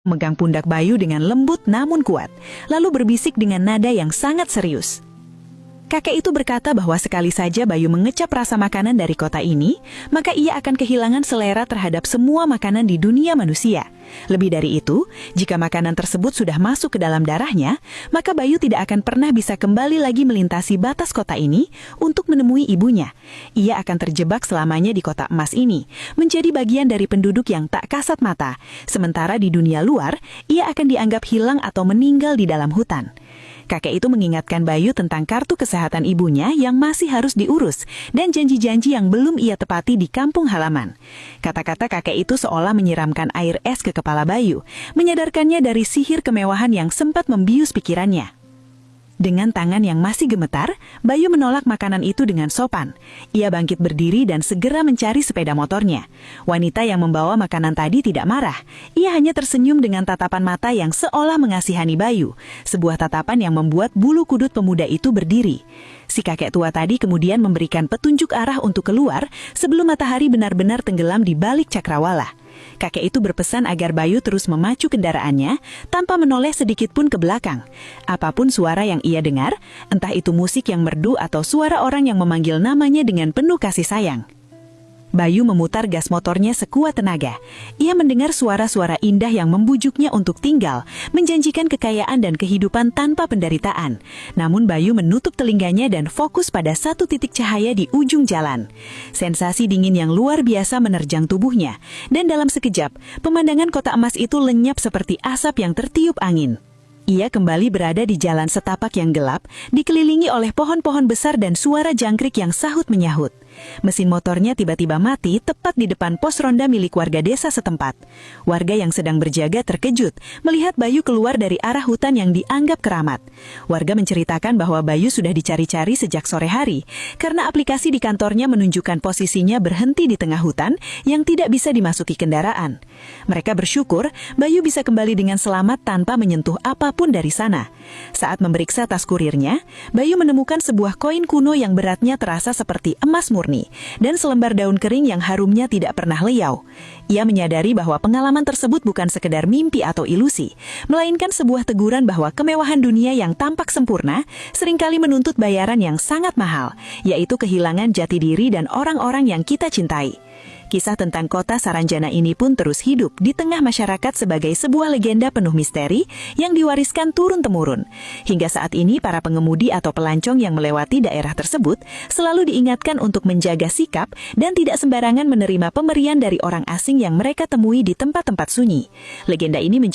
memegang pundak Bayu dengan lembut namun kuat, lalu berbisik dengan nada yang sangat serius. Kakek itu berkata bahwa sekali saja Bayu mengecap rasa makanan dari kota ini, maka ia akan kehilangan selera terhadap semua makanan di dunia manusia. Lebih dari itu, jika makanan tersebut sudah masuk ke dalam darahnya, maka Bayu tidak akan pernah bisa kembali lagi melintasi batas kota ini untuk menemui ibunya. Ia akan terjebak selamanya di kota emas ini, menjadi bagian dari penduduk yang tak kasat mata. Sementara di dunia luar, ia akan dianggap hilang atau meninggal di dalam hutan. Kakek itu mengingatkan Bayu tentang kartu kesehatan ibunya yang masih harus diurus dan janji-janji yang belum ia tepati di kampung halaman. Kata-kata kakek itu seolah menyiramkan air es ke kepala Bayu, menyadarkannya dari sihir kemewahan yang sempat membius pikirannya. Dengan tangan yang masih gemetar, Bayu menolak makanan itu dengan sopan. Ia bangkit berdiri dan segera mencari sepeda motornya. Wanita yang membawa makanan tadi tidak marah. Ia hanya tersenyum dengan tatapan mata yang seolah mengasihani Bayu. Sebuah tatapan yang membuat bulu kudut pemuda itu berdiri. Si kakek tua tadi kemudian memberikan petunjuk arah untuk keluar sebelum matahari benar-benar tenggelam di balik cakrawala. Kakek itu berpesan agar Bayu terus memacu kendaraannya tanpa menoleh sedikit pun ke belakang. Apapun suara yang ia dengar, entah itu musik yang merdu atau suara orang yang memanggil namanya dengan penuh kasih sayang. Bayu memutar gas motornya sekuat tenaga. Ia mendengar suara-suara indah yang membujuknya untuk tinggal, menjanjikan kekayaan dan kehidupan tanpa penderitaan. Namun Bayu menutup telinganya dan fokus pada satu titik cahaya di ujung jalan. Sensasi dingin yang luar biasa menerjang tubuhnya, dan dalam sekejap, pemandangan kota emas itu lenyap seperti asap yang tertiup angin. Ia kembali berada di jalan setapak yang gelap, dikelilingi oleh pohon-pohon besar dan suara jangkrik yang sahut menyahut. Mesin motornya tiba-tiba mati tepat di depan pos ronda milik warga desa setempat. Warga yang sedang berjaga terkejut melihat Bayu keluar dari arah hutan yang dianggap keramat. Warga menceritakan bahwa Bayu sudah dicari-cari sejak sore hari, karena aplikasi di kantornya menunjukkan posisinya berhenti di tengah hutan yang tidak bisa dimasuki kendaraan. Mereka bersyukur Bayu bisa kembali dengan selamat tanpa menyentuh apapun dari sana. Saat memeriksa tas kurirnya, Bayu menemukan sebuah koin kuno yang beratnya terasa seperti emas murni dan selembar daun kering yang harumnya tidak pernah liau. Ia menyadari bahwa pengalaman tersebut bukan sekedar mimpi atau ilusi, melainkan sebuah teguran bahwa kemewahan dunia yang tampak sempurna seringkali menuntut bayaran yang sangat mahal, yaitu kehilangan jati diri dan orang-orang yang kita cintai. Kisah tentang kota Saranjana ini pun terus hidup di tengah masyarakat sebagai sebuah legenda penuh misteri yang diwariskan turun-temurun. Hingga saat ini para pengemudi atau pelancong yang melewati daerah tersebut selalu diingatkan untuk menjaga sikap dan tidak sembarangan menerima pemberian dari orang asing yang mereka temui di tempat-tempat sunyi. Legenda ini menjadi